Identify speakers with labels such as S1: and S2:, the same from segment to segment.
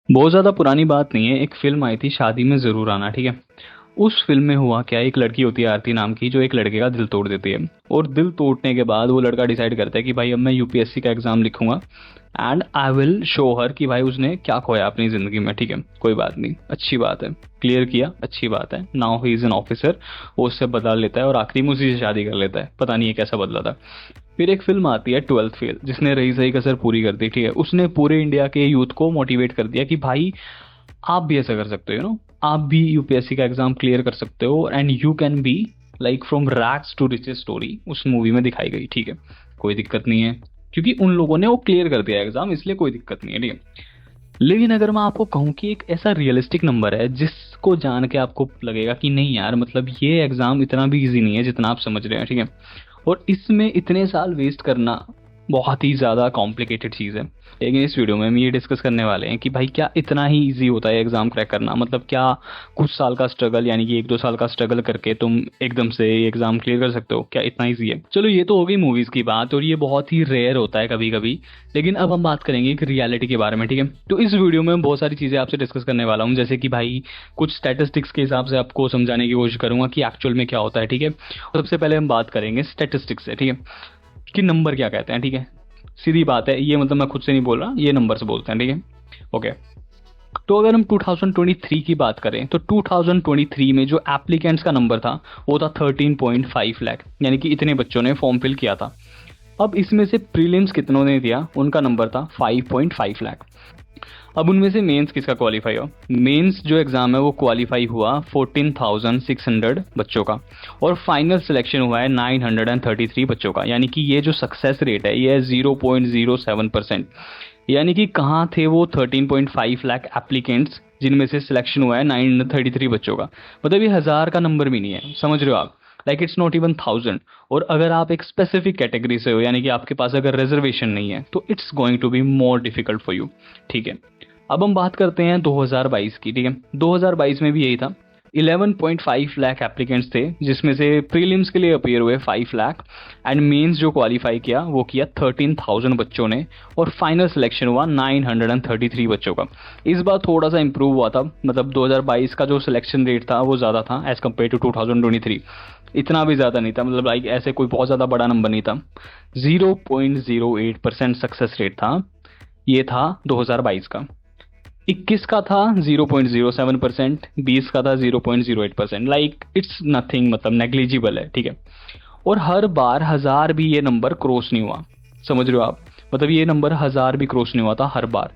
S1: बहुत ज़्यादा पुरानी बात नहीं है, एक फ़िल्म आई थी शादी में ज़रूर आना, ठीक है? उस फ़िल्म में हुआ क्या, एक लड़की होती है आरती नाम की जो एक लड़के का दिल तोड़ देती है। और दिल तोड़ने के बाद वो लड़का डिसाइड करता है कि भाई अब मैं यूपीएससी का एग्ज़ाम लिखूंगा एंड आई विल शो हर कि भाई उसने क्या खोया अपनी ज़िंदगी में, ठीक है? कोई बात नहीं, अच्छी बात है, क्लियर किया, अच्छी बात है। Now he is an officer. वो उससे बदला लेता है और आखिरी में उसी से शादी कर लेता है, पता नहीं है कैसा बदला था। फिर एक फिल्म आती है ट्वेल्थ फेल, जिसने रही सही कसर पूरी कर दी, ठीक है? उसने पूरे इंडिया के यूथ को मोटिवेट कर दिया कि भाई आप भी ऐसा कर सकते हो, आप भी यूपीएससी का एग्जाम क्लियर कर सकते हो and you can be like from rags to riches story उस मूवी में दिखाई गई, ठीक है? कोई दिक्कत नहीं है, क्योंकि उन लोगों ने वो क्लियर कर दिया एग्जाम, इसलिए कोई दिक्कत नहीं है, ठीक है? लेकिन अगर मैं आपको कहूँ कि एक ऐसा रियलिस्टिक नंबर है जिसको जान के आपको लगेगा कि नहीं यार, मतलब ये एग्जाम इतना भी इजी नहीं है जितना आप समझ रहे हैं, ठीक है? और इसमें इतने साल वेस्ट करना बहुत ही ज़्यादा कॉम्प्लिकेटेड चीज़ है। लेकिन इस वीडियो में हम ये डिस्कस करने वाले हैं कि भाई क्या इतना ही इजी होता है एग्ज़ाम क्रैक करना? मतलब क्या कुछ साल का स्ट्रगल, यानी कि 1-2 साल का स्ट्रगल करके तुम एकदम से एग्ज़ाम क्लियर कर सकते हो? क्या इतना ईजी है? चलो ये तो हो गई मूवीज़ की बात, और ये बहुत ही रेयर होता है कभी कभी। लेकिन अब हम बात करेंगे एक रियलिटी के बारे में, ठीक है? तो इस वीडियो में मैं बहुत सारी चीज़ें आपसे डिस्कस करने वाला हूँ, जैसे कि भाई कुछ स्टैटिस्टिक्स के हिसाब से आपको समझाने की कोशिश करूंगा कि एक्चुअल में क्या होता है, ठीक है? सबसे पहले हम बात करेंगे स्टैटिस्टिक्स से, ठीक है? कि नंबर क्या कहते हैं, ठीक है? सीधी बात है ये, मतलब मैं खुद से नहीं बोल रहा, ये नंबर से बोलते हैं, ठीक है? ओके। तो अगर हम 2023 की बात करें तो 2023 में जो एप्लीकेंट्स का नंबर था वो था 13.5 लाख, यानी कि इतने बच्चों ने फॉर्म फिल किया था। अब इसमें से प्रीलिम्स कितनों ने दिया, उनका नंबर था 5.5 लाख। अब उनमें से मेंस किसका क्वालिफाई हुआ? मेंस जो एग्जाम है वो क्वालिफाई हुआ 14,600 बच्चों का, और फाइनल सिलेक्शन हुआ है 933 बच्चों का, यानी कि ये जो सक्सेस रेट है ये है 0.07%। यानी कि कहाँ थे वो 13.5 लाख एप्लीकेंट्स जिनमें से सिलेक्शन हुआ है 933 बच्चों का? मतलब ये हजार का नंबर भी नहीं है, समझ रहे हो आप? Like it's not even 1000। और अगर आप एक स्पेसिफिक कैटेगरी से हो, यानी कि आपके पास अगर रिजर्वेशन नहीं है, तो it's going to be more difficult for you, ठीक है? अब हम बात करते हैं 2022 की, ठीक है? 2022 में भी यही था, 11.5 लाख एप्लीकेंट्स थे, जिसमें से प्रीलिम्स के लिए अपियर हुए 5 लाख एंड मेंस जो क्वालिफाई किया वो किया 13,000 बच्चों ने, और फाइनल सिलेक्शन हुआ 933 बच्चों का। इस बार थोड़ा सा इंप्रूव हुआ था, मतलब 2022 का जो सिलेक्शन रेट था वो ज़्यादा था एज कम्पेयर टू 2023। इतना भी ज़्यादा नहीं था, मतलब लाइक ऐसे कोई बहुत ज़्यादा बड़ा नंबर नहीं था। 0.08% सक्सेस रेट था, ये था 2022 का। 21 का था 0.07%, 20 का था 0.08%, लाइक इट्स नथिंग, मतलब नेग्लिजिबल है, ठीक है? और हर बार हजार भी ये नंबर क्रॉस नहीं हुआ, समझ रहे हो आप? मतलब ये नंबर हजार भी क्रॉस नहीं हुआ था हर बार।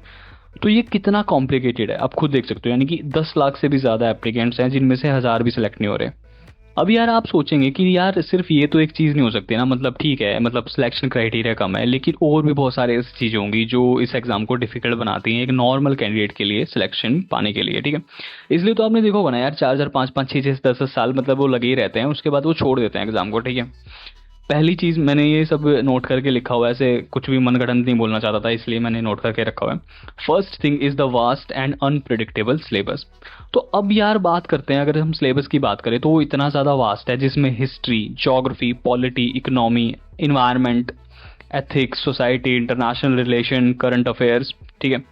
S1: तो ये कितना कॉम्प्लिकेटेड है आप खुद देख सकते हो, यानी कि 10 लाख से भी ज्यादा एप्लीकेंट्स हैं जिनमें से हजार भी सिलेक्ट नहीं हो रहे। अब यार आप सोचेंगे कि यार सिर्फ ये तो एक चीज़ नहीं हो सकती ना, मतलब ठीक है, मतलब सिलेक्शन क्राइटेरिया कम है, लेकिन और भी बहुत सारे ऐसी चीज़ें होंगी जो इस एग्जाम को डिफिकल्ट बनाती हैं एक नॉर्मल कैंडिडेट के लिए सिलेक्शन पाने के लिए, ठीक है? इसलिए तो आपने देखा होगा ना यार, 4-4, 5-5, 6-6, 10-10 साल मतलब वो लगे ही रहते हैं, उसके बाद वो छोड़ देते हैं एग्जाम को, ठीक है? पहली चीज मैंने ये सब नोट करके लिखा हुआ है, ऐसे कुछ भी मनगढ़ंत नहीं बोलना चाहता था, इसलिए मैंने नोट करके रखा हुआ है। First thing is the vast and unpredictable syllabus. तो अब यार बात करते हैं, अगर हम सिलेबस की बात करें तो वो इतना ज़्यादा वास्ट है, जिसमें history, geography, polity, economy, environment, ethics, society, international relation, current affairs, ठीक है?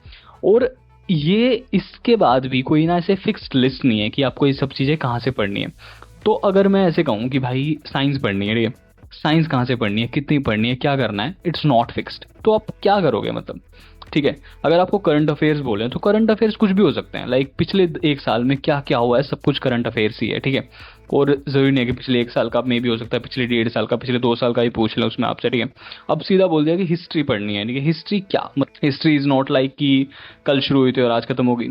S1: और ये इसके बाद भी कोई ना ऐसे फिक्स्ड लिस्ट नहीं है कि आपको ये सब चीज़ें कहाँ से पढ़नी है। तो अगर मैं ऐसे कहूँ कि भाई साइंस पढ़नी है, ठीक है? साइंस कहाँ से पढ़नी है, कितनी पढ़नी है, क्या करना है, इट्स नॉट फिक्स्ड। तो आप क्या करोगे मतलब, ठीक है? अगर आपको करंट अफेयर्स बोले तो करंट अफेयर्स कुछ भी हो सकते हैं, लाइक पिछले 1 साल में क्या क्या हुआ है सब कुछ करंट अफेयर्स ही है, ठीक है? और जरूरी नहीं है कि पिछले 1 साल का, मे भी हो सकता है पिछले 1.5 साल का, पिछले 2 साल का ही पूछ लें उसमें आपसे, ठीक है? अब सीधा बोल दिया कि हिस्ट्री पढ़नी है, ठीक है? हिस्ट्री क्या मतलब, हिस्ट्री इज नॉट लाइक कि कल शुरू हुई थी और आज खत्म होगी।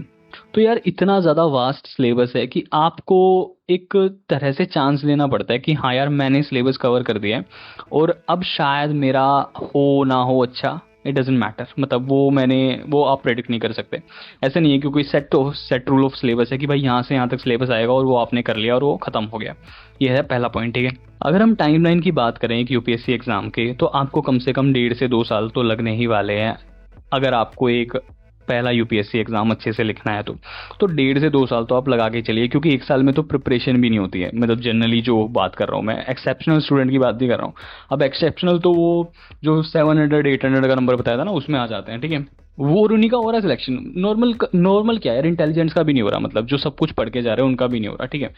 S1: तो यार इतना ज़्यादा वास्ट सिलेबस है कि आपको एक तरह से चांस लेना पड़ता है कि हाँ यार मैंने सिलेबस कवर कर दिया है, और अब शायद मेरा हो ना हो अच्छा, इट डजेंट मैटर, मतलब वो आप प्रेडिक्ट नहीं कर सकते। ऐसा नहीं है कि कोई सेट रूल ऑफ सिलेबस है कि भाई यहाँ से यहाँ तक सिलेबस आएगा और वो आपने कर लिया और वो खत्म हो गया। ये है पहला पॉइंट, ठीक है? अगर हम टाइमलाइन की बात करें कि यूपीएससी एग्जाम के, तो आपको कम से कम 1.5 से 2 साल तो लगने ही वाले हैं, अगर आपको एक पहला यूपीएससी एग्जाम अच्छे से लिखना है तो 1.5 से 2 साल तो आप लगा के चलिए, क्योंकि 1 साल में तो प्रिपरेशन भी नहीं होती है। मतलब जनरली जो बात कर रहा हूँ मैं, एक्सेप्शनल स्टूडेंट की बात नहीं कर रहा हूँ। अब एक्सेप्शनल तो वो जो 700-800 का नंबर बताया था ना, उसमें आ जाते हैं, ठीक है। वो और उन्हीं का हो रहा है सिलेक्शन। नॉर्मल नॉर्मल क्या है यार, इंटेलिजेंस का भी नहीं हो रहा, मतलब जो सब कुछ पढ़ के जा रहे हैं उनका भी नहीं हो रहा, ठीक है।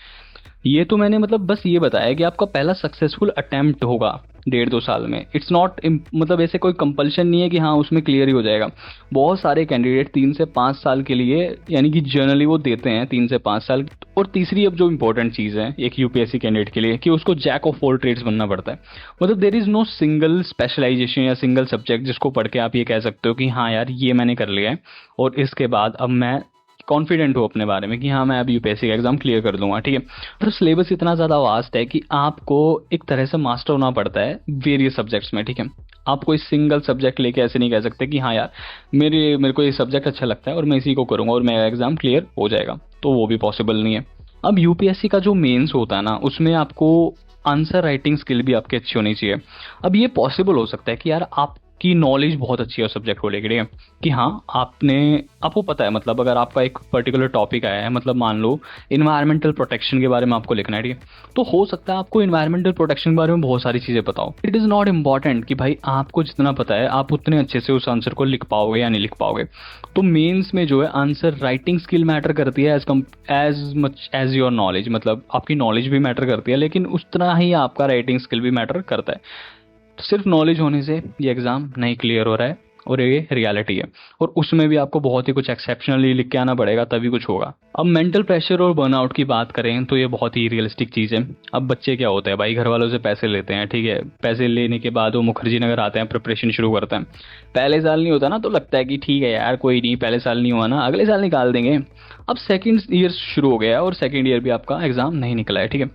S1: ये तो मैंने मतलब बस ये बताया कि आपका पहला सक्सेसफुल अटेम्प्ट होगा 1.5-2 साल में। इट्स नॉट मतलब ऐसे कोई कंपल्शन नहीं है कि हाँ उसमें क्लियर ही हो जाएगा। बहुत सारे कैंडिडेट 3 से 5 साल के लिए, यानी कि जनरली वो देते हैं 3 से 5 साल। और तीसरी अब जो इंपॉर्टेंट चीज़ है एक यूपीएससी कैंडिडेट के लिए, कि उसको जैक ऑफ ऑल ट्रेड्स बनना पड़ता है। मतलब there is no single specialization या सिंगल सब्जेक्ट जिसको पढ़ के आप ये कह सकते हो कि हाँ यार ये मैंने कर लिया है और इसके बाद अब मैं कॉन्फिडेंट हो अपने बारे में कि हाँ मैं अब यूपीएससी का एग्जाम क्लियर कर दूंगा, ठीक है। तो सिलेबस इतना ज़्यादा वास्ट है कि आपको एक तरह से मास्टर होना पड़ता है वेरियस सब्जेक्ट्स में, ठीक है। आप कोई सिंगल सब्जेक्ट लेके ऐसे नहीं कह सकते कि हाँ यार मेरे को ये सब्जेक्ट अच्छा लगता है और मैं इसी को करूंगा और मेरा एग्जाम क्लियर हो जाएगा, तो वो भी पॉसिबल नहीं है। अब यूपीएससी का जो मेंस होता है ना, उसमें आपको आंसर राइटिंग स्किल भी आपकी अच्छी होनी चाहिए। अब ये पॉसिबल हो सकता है कि यार आपकी नॉलेज बहुत अच्छी है उस सब्जेक्ट को लेकर, ठीक है, कि हाँ आपको पता है, मतलब अगर आपका एक पर्टिकुलर टॉपिक आया है, मतलब मान लो इन्वायरमेंटल प्रोटेक्शन के बारे में आपको लिखना है, ठीक है, तो हो सकता है आपको इन्वायरमेंटल प्रोटेक्शन के बारे में बहुत सारी चीज़ें पता हो। इट इज़ नॉट इम्पॉर्टेंट कि भाई आपको जितना पता है आप उतने अच्छे से उस आंसर को लिख पाओगे या नहीं लिख पाओगे। तो मेंस में जो है आंसर राइटिंग स्किल मैटर करती है as much as your knowledge. मतलब आपकी नॉलेज भी मैटर करती है, लेकिन उतना ही आपका राइटिंग स्किल भी मैटर करता है। तो सिर्फ नॉलेज होने से ये एग्ज़ाम नहीं क्लियर हो रहा है, और ये रियलिटी है। और उसमें भी आपको बहुत ही कुछ एक्सेप्शनली लिख के आना पड़ेगा, तभी कुछ होगा। अब मेंटल प्रेशर और बर्नआउट की बात करें तो ये बहुत ही रियलिस्टिक चीज़ है। अब बच्चे क्या होते हैं भाई, घर वालों से पैसे लेते हैं, ठीक है, पैसे लेने के बाद वो मुखर्जी नगर आते हैं, प्रिपरेशन शुरू करते हैं। पहले साल नहीं होता ना तो लगता है कि ठीक है यार कोई नहीं, पहले साल नहीं हुआ ना, अगले साल निकाल देंगे। अब सेकेंड ईयर शुरू हो गया और सेकेंड ईयर भी आपका एग्जाम नहीं निकला है, ठीक है।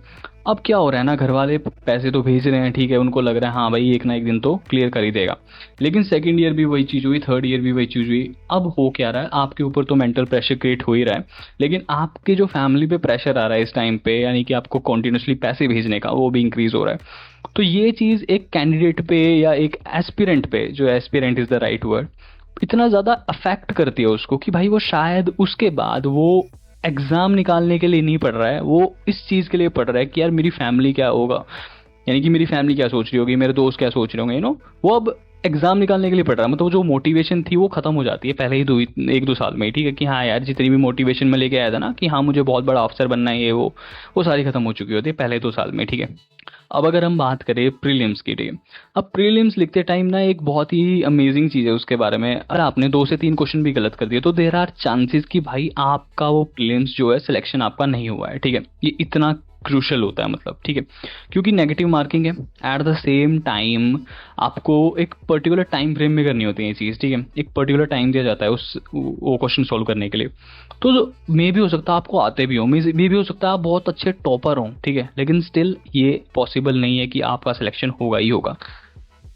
S1: अब क्या हो रहा है ना, घर वाले पैसे तो भेज रहे हैं, ठीक है, उनको लग रहा है हाँ भाई एक ना एक दिन तो क्लियर कर ही देगा। लेकिन सेकंड ईयर भी वही चीज़ हुई, थर्ड ईयर भी वही चीज़ हुई। अब हो क्या रहा है, आपके ऊपर तो मेंटल प्रेशर क्रिएट हो ही रहा है, लेकिन आपके जो फैमिली पे प्रेशर आ रहा है इस टाइम पे, यानी कि आपको कॉन्टिन्यूसली पैसे भेजने का, वो भी इंक्रीज हो रहा है। तो ये चीज़ एक कैंडिडेट पे या एक एस्पिरेंट पे, जो aspirant is the right word, इतना ज़्यादा अफेक्ट करती है उसको कि भाई वो शायद उसके बाद वो एग्ज़ाम निकालने के लिए नहीं पढ़ रहा है, वो इस चीज़ के लिए पढ़ रहा है कि यार मेरी फैमिली क्या होगा, यानी कि मेरी फैमिली क्या सोच रही होगी, मेरे दोस्त क्या सोच रहे होंगे, वो अब एग्जाम निकालने के लिए पढ़ रहा है। मतलब जो मोटिवेशन थी वो खत्म हो जाती है पहले ही 1-2 साल में ही, ठीक है, कि हाँ यार जितनी भी मोटिवेशन में लेके आया था ना कि हाँ मुझे बहुत बड़ा अफसर बनना है, ये वो सारी खत्म हो चुकी होती है पहले 2 साल में, ठीक है। अब अगर हम बात करें प्रीलिम्स की, ठीक है, अब प्रीलिम्स लिखते टाइम ना एक बहुत ही अमेजिंग चीज़ है उसके बारे में। अगर आपने 2 से 3 क्वेश्चन भी गलत कर दिए तो देर आर चांसेस कि भाई आपका वो प्रीलिम्स जो है सिलेक्शन आपका नहीं हुआ है, ठीक है। ये इतना क्रूशल होता है, मतलब ठीक है, क्योंकि नेगेटिव मार्किंग है। एट द सेम टाइम आपको एक पर्टिकुलर टाइम फ्रेम में करनी होती है ये चीज़, ठीक है, एक पर्टिकुलर टाइम दिया जाता है वो क्वेश्चन सॉल्व करने के लिए। तो मे भी हो सकता है आपको आते भी हो, मे भी हो सकता है आप बहुत अच्छे टॉपर हो, ठीक है, लेकिन स्टिल ये पॉसिबल नहीं है कि आपका सिलेक्शन होगा ही होगा।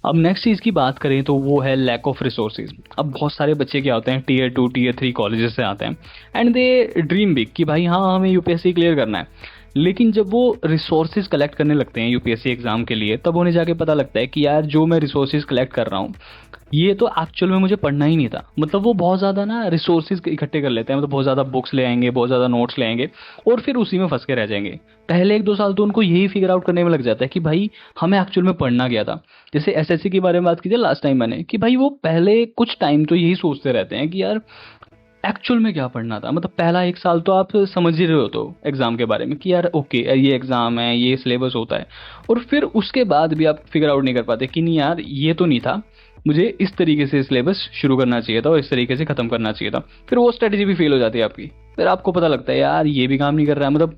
S1: अब नेक्स्ट चीज़ की बात करें तो वो है लैक ऑफ रिसोर्सेज। अब बहुत सारे बच्चे क्या होते हैं, टीयर 2 टीयर 3 कॉलेजेस से आते हैं एंड दे ड्रीम बिग कि भाई हाँ हमें यूपीएससी क्लियर करना है। लेकिन जब वो रिसोर्सेज कलेक्ट करने लगते हैं यूपीएससी एग्जाम के लिए, तब उन्हें जाके पता लगता है कि यार जो मैं रिसोर्सेज कलेक्ट कर रहा हूँ ये तो एक्चुअल में मुझे पढ़ना ही नहीं था। मतलब वो बहुत ज़्यादा ना रिसोर्सेज इकट्ठे कर लेते हैं, मतलब बहुत ज़्यादा बुक्स ले आएंगे, बहुत ज़्यादा नोट्स ले आएंगे और फिर उसी में फंस के रह जाएंगे। पहले 1-2 साल तो उनको यही फिगर आउट करने में लग जाता है कि भाई हमें एक्चुअल में पढ़ना क्या था। जैसे एसएससी के बारे में बात की थी लास्ट टाइम मैंने, कि भाई वो पहले कुछ टाइम तो यही सोचते रहते हैं कि यार एक्चुअल में क्या पढ़ना था। मतलब पहला 1 साल तो आप समझ ही रहे हो तो एग्जाम के बारे में कि यार ओके ये एग्जाम है, ये सिलेबस होता है, और फिर उसके बाद भी आप फिगर आउट नहीं कर पाते कि नहीं यार ये तो नहीं था, मुझे इस तरीके से सिलेबस शुरू करना चाहिए था और इस तरीके से खत्म करना चाहिए था। फिर वो स्ट्रेटेजी भी फेल हो जाती है आपकी, फिर आपको पता लगता है यार ये भी काम नहीं कर रहा है, मतलब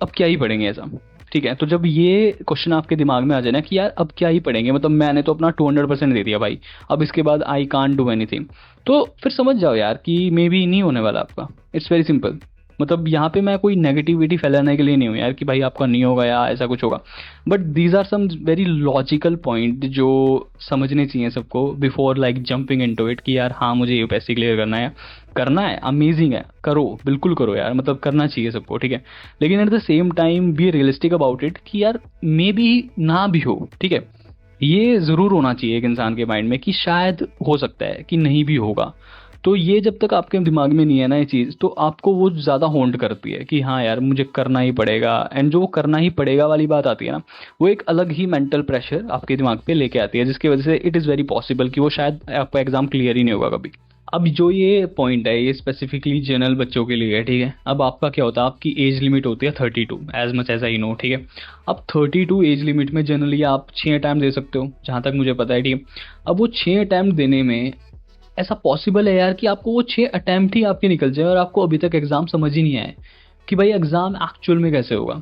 S1: अब क्या ही पढ़ेंगे ऐसा, ठीक है। तो जब ये क्वेश्चन आपके दिमाग में आ जाए ना कि यार अब क्या ही पढ़ेंगे, मतलब मैंने तो अपना 200% दे दिया भाई, अब इसके बाद आई कांट डू एनीथिंग, तो फिर समझ जाओ यार कि मे बी नहीं होने वाला आपका। It's very simple. मतलब यहाँ पे मैं कोई नेगेटिविटी फैलाने के लिए नहीं हूँ यार कि भाई आपका नहीं होगा या ऐसा कुछ होगा, but these are some very logical point जो समझने चाहिए सबको before like jumping into it कि यार हाँ मुझे यूपीएससी क्लियर करना है, अमेजिंग है, करो, बिल्कुल करो यार, मतलब करना चाहिए सबको, ठीक है। लेकिन at the same time be realistic about it कि यार मे बी ना भी हो, ठीक है। ये ज़रूर होना चाहिए एक इंसान के माइंड में कि शायद हो सकता है कि नहीं भी होगा, तो ये जब तक आपके दिमाग में नहीं है ना ये चीज़, तो आपको वो ज़्यादा हॉन्ट करती है कि हाँ यार मुझे करना ही पड़ेगा। एंड जो वो करना ही पड़ेगा वाली बात आती है ना, वो एक अलग ही मेंटल प्रेशर आपके दिमाग पे लेके आती है, जिसकी वजह से इट इज़ वेरी पॉसिबल कि वो शायद आपका एग्जाम क्लियर ही नहीं होगा कभी। अब जो ये पॉइंट है ये स्पेसिफिकली जनरल बच्चों के लिए है, ठीक है। अब आपका क्या होता है, आपकी एज लिमिट होती है 32, as much as I know, ठीक है। अब 32 एज लिमिट में जनरली आप 6 अटैम्प्ट दे सकते हो जहाँ तक मुझे पता है, ठीक है। अब वो 6 अटैम्प्ट देने में ऐसा पॉसिबल है यार कि आपको वो 6 अटैम्प्ट ही आपके निकल जाए और आपको अभी तक एग्जाम समझ ही नहीं आए कि भाई एग्जाम एक्चुअल में कैसे होगा।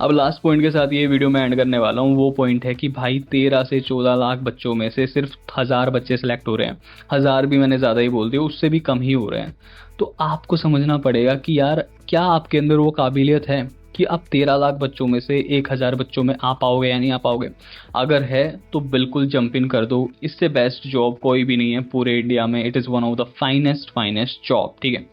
S1: अब लास्ट पॉइंट के साथ ये वीडियो मैं एंड करने वाला हूँ। वो पॉइंट है कि भाई 13 से 14 लाख बच्चों में से सिर्फ 1000 बच्चे सेलेक्ट हो रहे हैं। 1000 भी मैंने ज़्यादा ही बोल दिया, उससे भी कम ही हो रहे हैं। तो आपको समझना पड़ेगा कि यार क्या आपके अंदर वो काबिलियत है कि आप 13 लाख बच्चों में से 1000 बच्चों में आ पाओगे या नहीं आ पाओगे। अगर है तो बिल्कुल जंप इन कर दो, इससे बेस्ट जॉब कोई भी नहीं है पूरे इंडिया में। It is one of the finest job, ठीक है।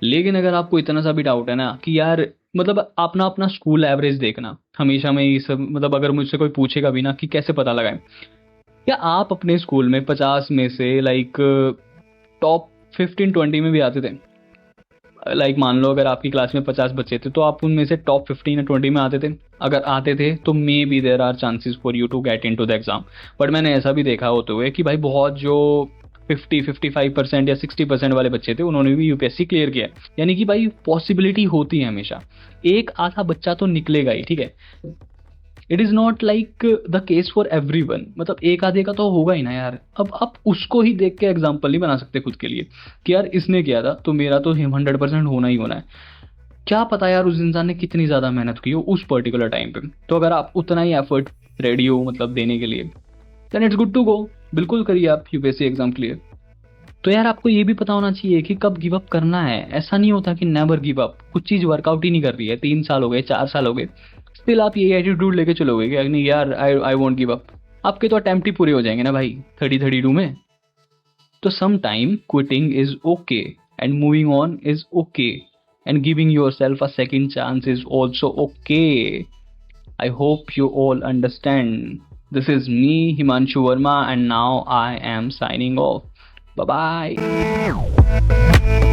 S1: लेकिन अगर आपको इतना सा भी डाउट है ना कि यार मतलब अपना अपना स्कूल एवरेज देखना हमेशा में ये सब, मतलब अगर मुझसे कोई पूछेगा भी ना कि कैसे पता लगाएं, या आप अपने स्कूल में 50 में से लाइक टॉप 15-20 में भी आते थे। लाइक मान लो अगर आपकी क्लास में 50 बच्चे थे तो आप उनमें से टॉप 15 या 20 में आते थे। अगर आते थे तो may be there are chances for you to get into the exam. But मैंने ऐसा भी देखा होते हुए कि भाई बहुत जो 55% या 60% वाले बच्चे थे उन्होंने भी यूपीएससी क्लियर किया। यानी कि भाई पॉसिबिलिटी होती है हमेशा, एक आधा बच्चा तो निकलेगा ही, ठीक है। It is not like the case for every one, मतलब एक आधे का तो होगा ही ना यार। अब आप उसको ही देख के एग्जाम्पल नहीं बना सकते खुद के लिए कि यार इसने किया था तो मेरा तो 100% होना ही होना है। क्या पता यार उस इंसान ने कितनी ज़्यादा मेहनत की हो उस पर्टिकुलर टाइम पे। तो अगर आप उतना ही एफर्ट रेडी हो मतलब देने के लिए, then it's good to go. बिल्कुल करिए आप यूपीएससी एग्जाम क्लियर। तो यार आपको ये भी पता होना चाहिए कि कब गिव अप करना है। ऐसा नहीं होता कि नेवर गिव अप। कुछ चीज़ वर्कआउट ही नहीं कर रही है, 3 साल हो गए, 4 साल हो गए, स्टिल आप ये एटीट्यूड लेके चलोगे कि नहीं यार आई वोंट गिव अप, आपके तो अटेम्प्ट ही पूरे हो जाएंगे ना भाई 32 में। तो some time quitting is okay and moving on is okay and giving your self a second chance is also okay. I hope you all understand. This is me Himanshu Verma and now I am signing off. Bye bye.